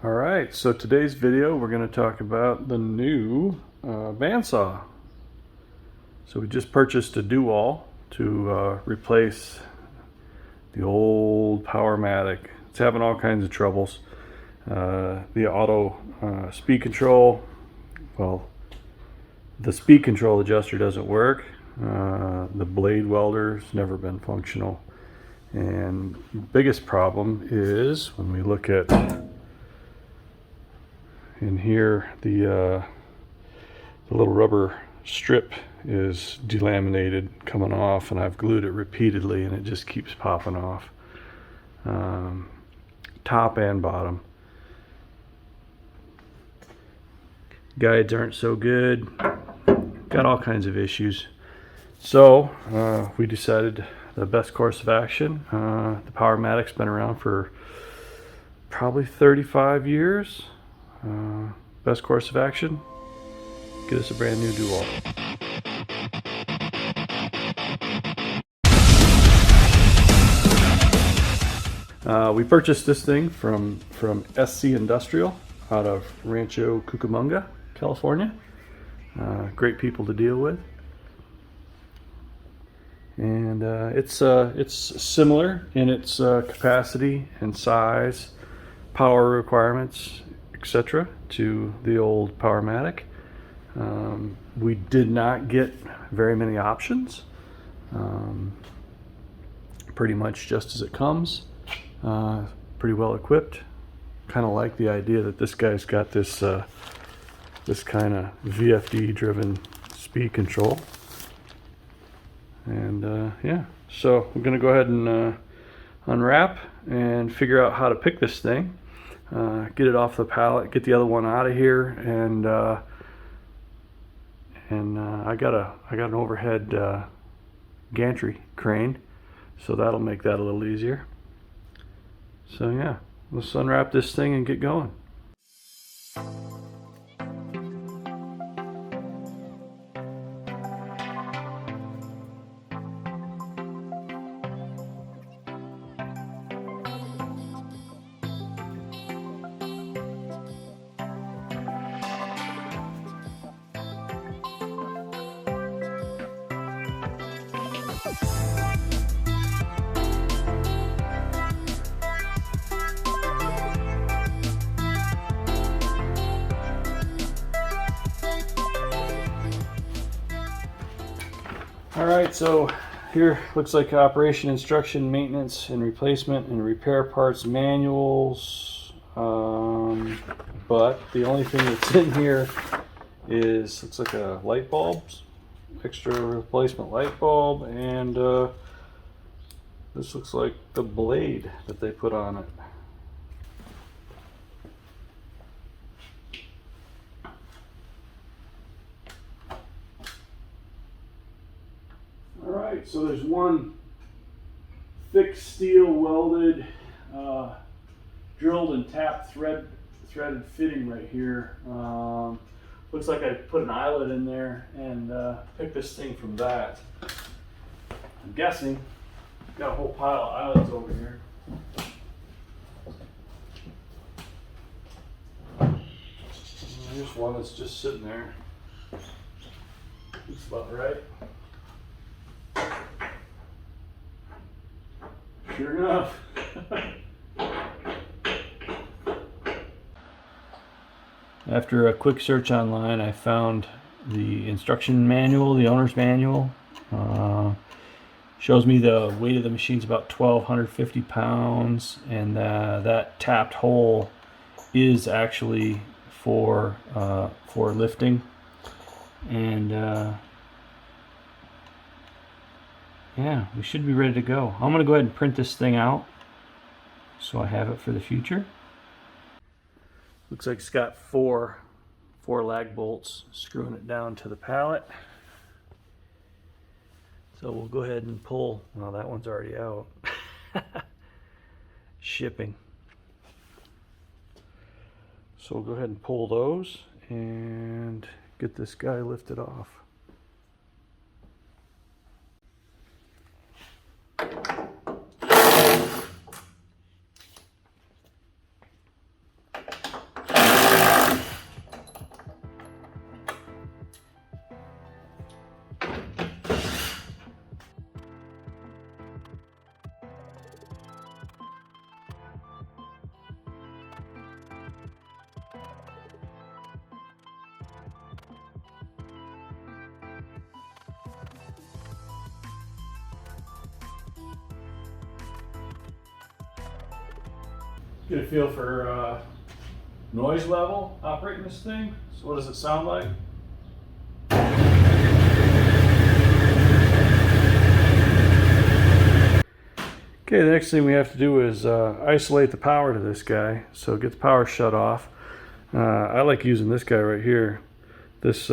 Alright, so today's video we're going to talk about the new bandsaw. So we just purchased a do-all to replace the old Powermatic. It's having all kinds of troubles. The auto speed control, well, the speed control adjuster doesn't work. The blade welder's never been functional. And the biggest problem is when we look at in here, the little rubber strip is delaminated, coming off, and I've glued it repeatedly and it just keeps popping off, top and bottom. Guides aren't so good, got all kinds of issues. So we decided the best course of action. The Powermatic's been around for probably 35 years. Best course of action, get us a brand new do-all. We purchased this thing from SC Industrial out of Rancho Cucamonga, California. Great people to deal with. And it's similar in its capacity and size, power requirements, etc. to the old Powermatic. We did not get very many options. Pretty much just as it comes. Pretty well equipped. Kind of like the idea that this guy's got this this kind of VFD driven speed control. And yeah, so we're gonna go ahead and unwrap and figure out how to pick this thing. Get it off the pallet, get the other one out of here, and I got an overhead gantry crane, so that'll make that a little easier. So yeah, let's unwrap this thing and get going. Alright, so here looks like operation instruction, maintenance and replacement and repair parts manuals, but the only thing that's in here is, looks like a light bulb, extra replacement light bulb, and this looks like the blade that they put on it. Alright, so there's one thick steel welded, drilled and tapped threaded fitting right here. Looks like I put an eyelet in there and picked this thing from that. I'm guessing got a whole pile of eyelets over here. Here's one that's just sitting there. Looks about right. Sure enough. After a quick search online, I found the instruction manual, the owner's manual. Shows me the weight of the machine's about 1,250 pounds, and that tapped hole is actually for lifting. And yeah, we should be ready to go. I'm going to go ahead and print this thing out so I have it for the future. Looks like it's got four lag bolts screwing it down to the pallet. So we'll go ahead and pull. Well, that one's already out. Shipping. So we'll go ahead and pull those and get this guy lifted off. Get a feel for noise level operating this thing. So what does it sound like? Okay, the next thing we have to do is isolate the power to this guy. So get the power shut off. I like using this guy right here. This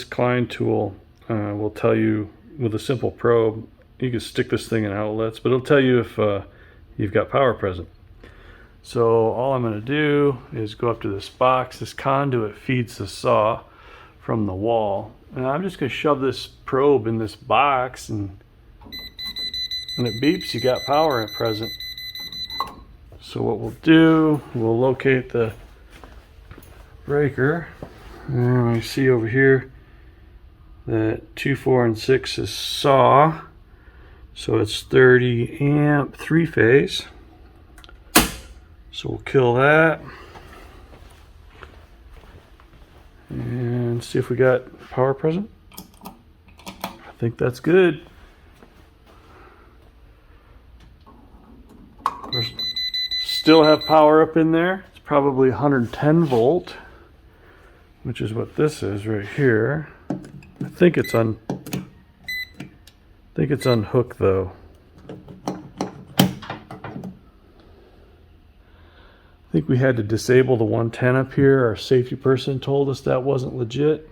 Klein tool will tell you with a simple probe. You can stick this thing in outlets, but it'll tell you if you've got power present. So all I'm going to do is go up to this box. This conduit feeds the saw from the wall, and I'm just going to shove this probe in this box, and when it beeps, you got power present. So what we'll do, we'll locate the breaker, and I see over here that 2, 4, and 6 is saw, so it's 30 amp 3-phase. So we'll kill that and see if we got power present. I think that's good. Still have power up in there. It's probably 110 volt, which is what this is right here. I think it's unhooked though. I think we had to disable the 110 up here. Our safety person told us that wasn't legit.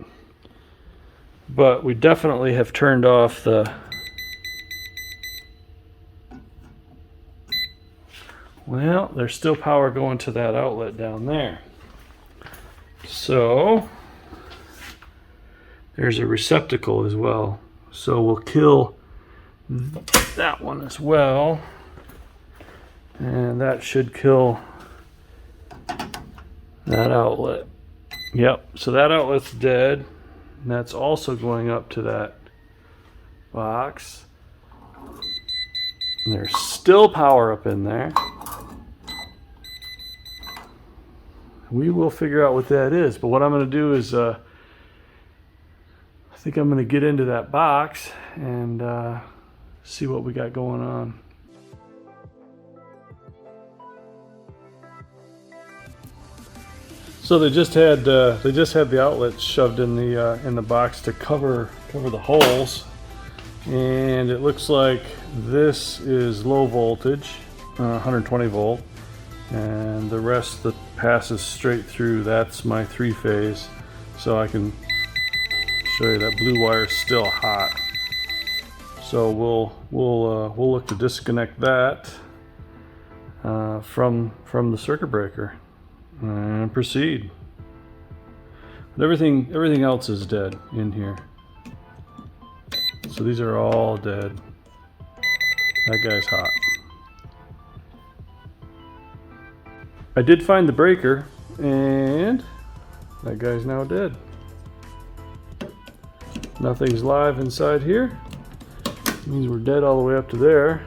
But we definitely have turned off the... Well, there's still power going to that outlet down there. So, there's a receptacle as well. So we'll kill that one as well. And that should kill that outlet. Yep, so that outlet's dead. And that's also going up to that box. And there's still power up in there. We will figure out what that is. But what I'm going to do is, I think I'm going to get into that box and see what we got going on. So they just had the outlets shoved in the box to cover the holes, and it looks like this is low voltage, 120 volt, and the rest that passes straight through, that's my 3-phase. So I can show you that blue wire is still hot. So we'll look to disconnect that from the circuit breaker and proceed. But everything else is dead in here. So these are all dead. That guy's hot. I did find the breaker, and that guy's now dead. Nothing's live inside here. It means we're dead all the way up to there.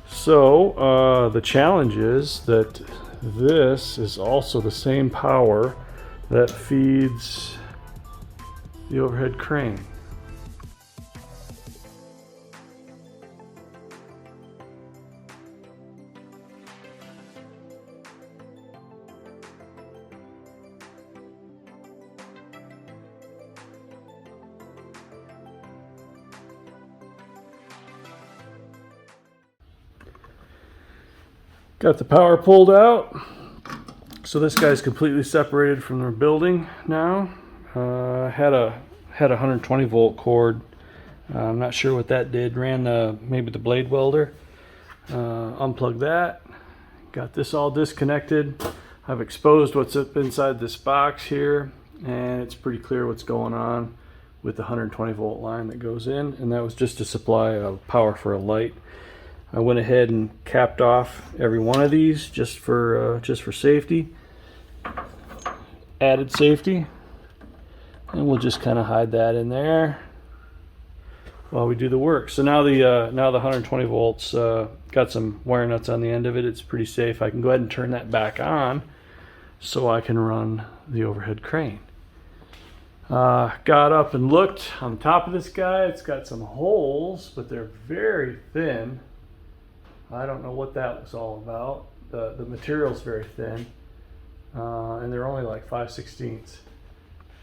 So the challenge is that this is also the same power that feeds the overhead crane. Got the power pulled out. So this guy's completely separated from the building now. Had a 120 volt cord. I'm not sure what that did. Ran maybe the blade welder. Unplugged that. Got this all disconnected. I've exposed what's up inside this box here, and it's pretty clear what's going on with the 120 volt line that goes in, and that was just to supply power for a light. I went ahead and capped off every one of these just for safety, added safety, and we'll just kind of hide that in there while we do the work. So now the 120 volts got some wire nuts on the end of it. It's pretty safe. I can go ahead and turn that back on so I can run the overhead crane. Got up and looked on top of this guy. It's got some holes, but they're very thin. I don't know what that was all about, the material's very thin, and they're only like 5/16.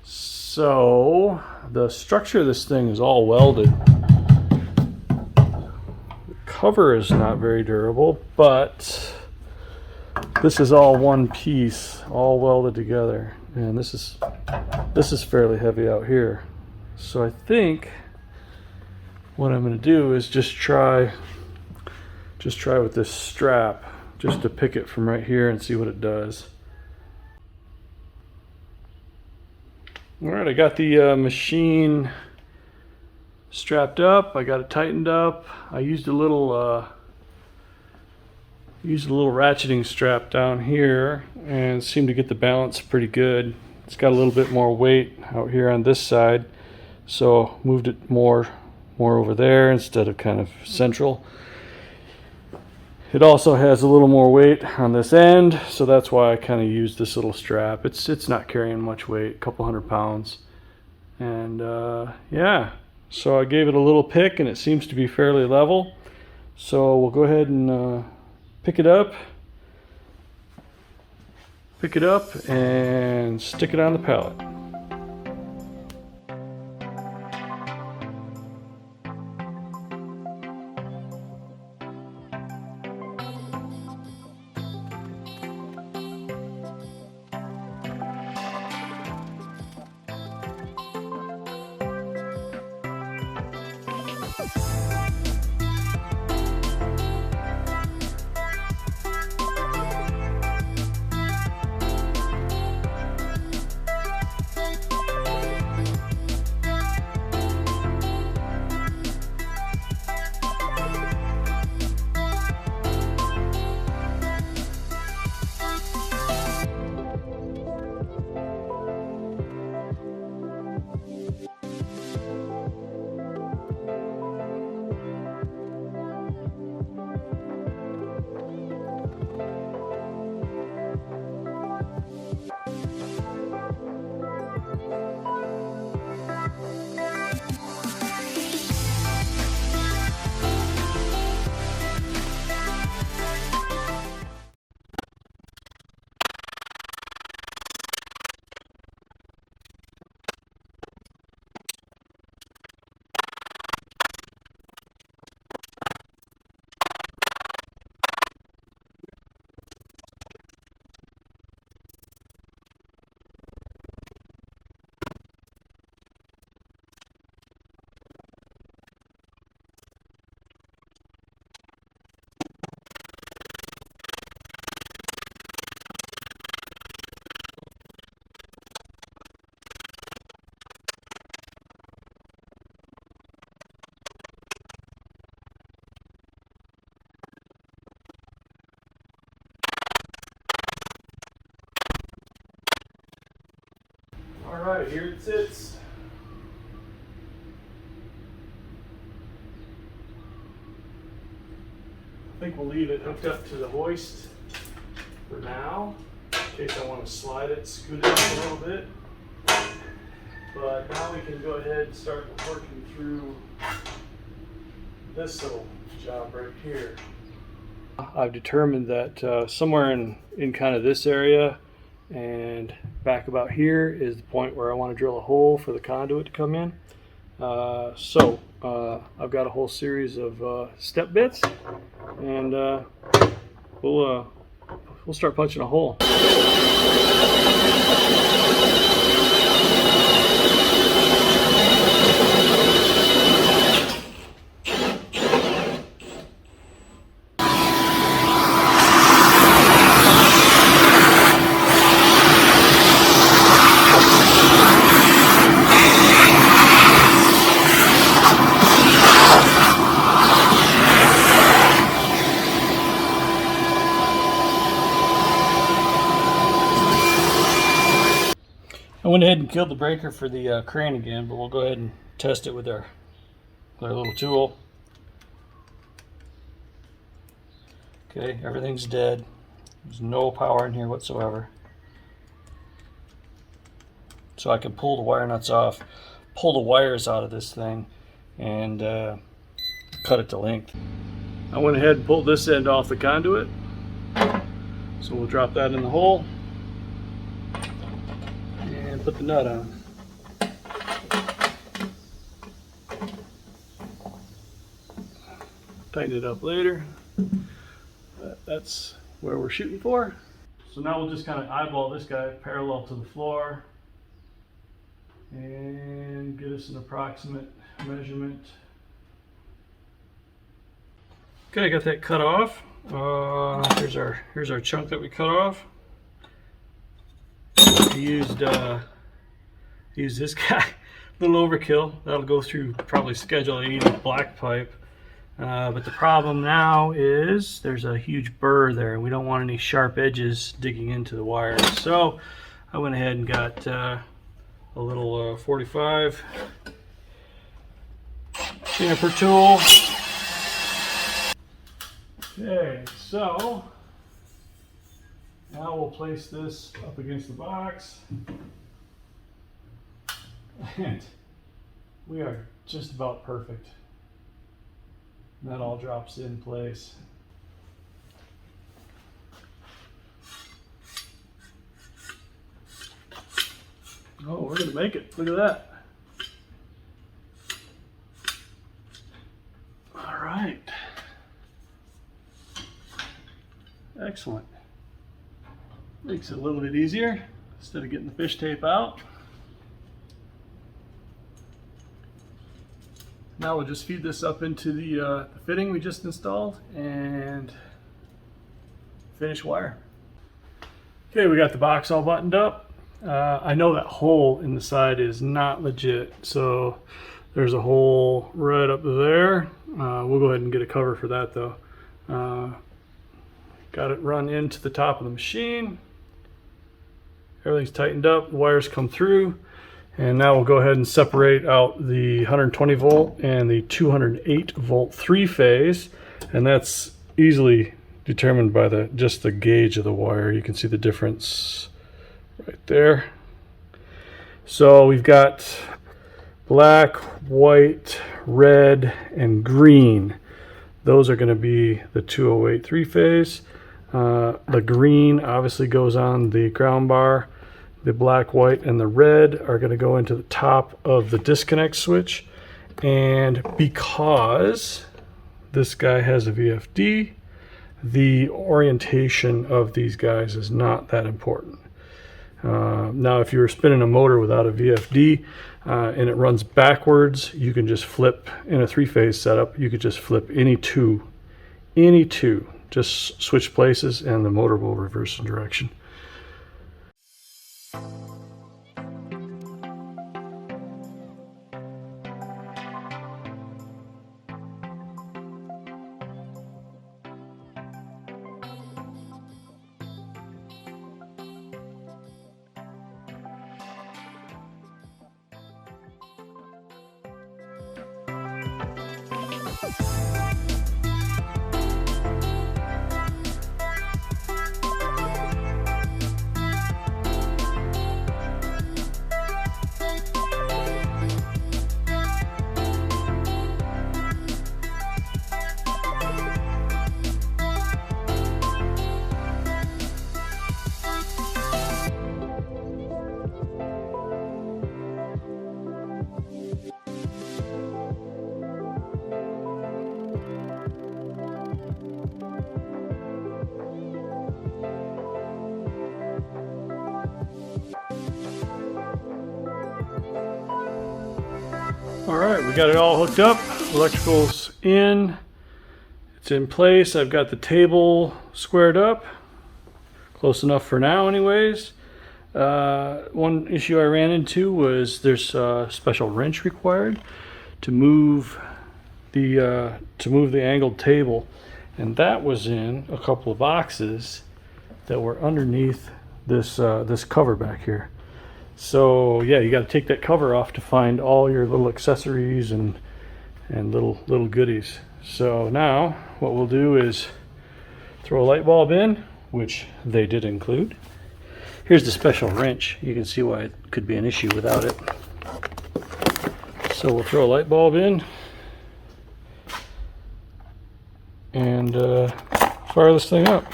So the structure of this thing is all welded. The cover is not very durable, but this is all one piece, all welded together, and this is fairly heavy out here. So I think what I'm going to do is just try with this strap, just to pick it from right here and see what it does. All right, I got the machine strapped up. I got it tightened up. I used a little ratcheting strap down here and seemed to get the balance pretty good. It's got a little bit more weight out here on this side, so moved it more over there instead of kind of central. It also has a little more weight on this end, so that's why I kind of used this little strap. It's not carrying much weight, a couple 100 pounds. And yeah, so I gave it a little pick and it seems to be fairly level. So we'll go ahead and pick it up and stick it on the pallet. Alright, here it sits. I think we'll leave it hooked up to the hoist for now, in case I want to slide it, scoot it up a little bit. But now we can go ahead and start working through this little job right here. I've determined that somewhere in kind of this area and back about here is the point where I want to drill a hole for the conduit to come in. So I've got a whole series of step bits, and we'll start punching a hole. I went ahead and killed the breaker for the crane again, but we'll go ahead and test it with our little tool. Okay, everything's dead. There's no power in here whatsoever. So I can pull the wire nuts off, pull the wires out of this thing, and cut it to length. I went ahead and pulled this end off the conduit. So we'll drop that in the hole and put the nut on. Tighten it up later. That's where we're shooting for. So now we'll just kind of eyeball this guy parallel to the floor and get us an approximate measurement. Okay, I got that cut off. Here's our chunk that we cut off. I used this guy, a little overkill. That'll go through probably Schedule 80 black pipe. But the problem now is there's a huge burr there, and we don't want any sharp edges digging into the wire. So I went ahead and got a little 45 chamfer tool. Okay, so now we'll place this up against the box, and we are just about perfect. And that all drops in place. Oh, we're gonna make it. Look at that. All right. Excellent. Makes it a little bit easier instead of getting the fish tape out. Now we'll just feed this up into the fitting we just installed and finish wire. Okay, we got the box all buttoned up. I know that hole in the side is not legit, so there's a hole right up there. We'll go ahead and get a cover for that though. Got it run into the top of the machine. Everything's tightened up, the wires come through. And now we'll go ahead and separate out the 120 volt and the 208 volt three-phase, and that's easily determined by just the gauge of the wire. You can see the difference right there. So we've got black, white, red, and green. Those are going to be the 208 three-phase. The green obviously goes on the ground bar. The black, white, and the red are going to go into the top of the disconnect switch. And because this guy has a VFD, the orientation of these guys is not that important. Now, if you were spinning a motor without a VFD and it runs backwards, you can just flip in a three-phase setup. You could just flip any two, just switch places, and the motor will reverse in direction. All right, we got it all hooked up. Electrical's in. It's in place. I've got the table squared up. Close enough for now anyways. One issue I ran into was there's a special wrench required to move the angled table. And that was in a couple of boxes that were underneath this cover back here. So yeah, you got to take that cover off to find all your little accessories and little goodies. So now what we'll do is throw a light bulb in, which they did include. Here's the special wrench. You can see why it could be an issue without it. So we'll throw a light bulb in and fire this thing up.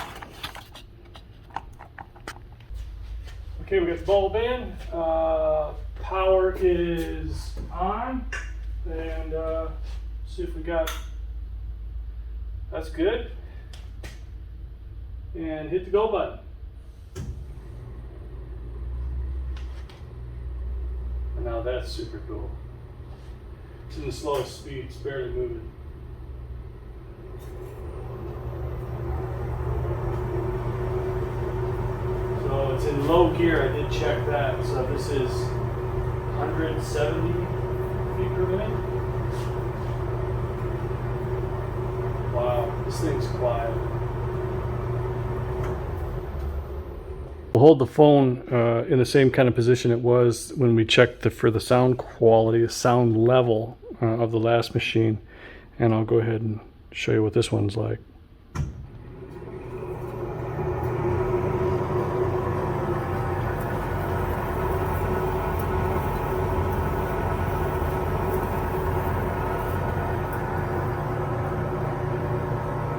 Okay, we got the bulb in. Power is on, and see if we got. That's good. And hit the go button. And now that's super cool. It's in the slowest speed, it's barely moving. So it's in low gear, I did check that. So this is 170 feet per minute. Wow, this thing's quiet. We'll hold the phone in the same kind of position it was when we checked for the sound quality, the sound level of the last machine. And I'll go ahead and show you what this one's like.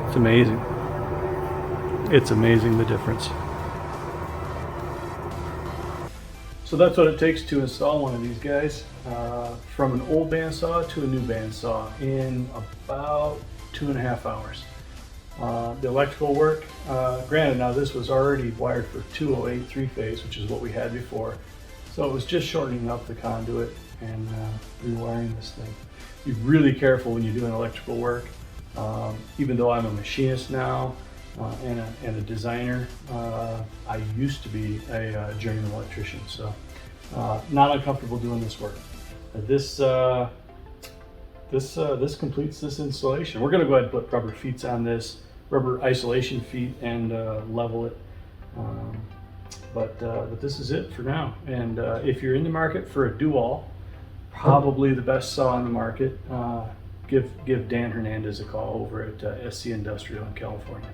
It's amazing. It's amazing the difference. So that's what it takes to install one of these guys, from an old bandsaw to a new bandsaw in about 2.5 hours. The electrical work, granted now this was already wired for 208 3-phase, which is what we had before. So it was just shortening up the conduit and rewiring this thing. Be really careful when you're doing electrical work. Even though I'm a machinist now and a designer, I used to be a journeyman electrician, so not uncomfortable doing this work. This completes this installation. We're going to go ahead and put rubber feet on this, rubber isolation feet, and level it. But this is it for now. And if you're in the market for a dual, probably the best saw on the market, give Dan Hernandez a call over at SC Industrial in California.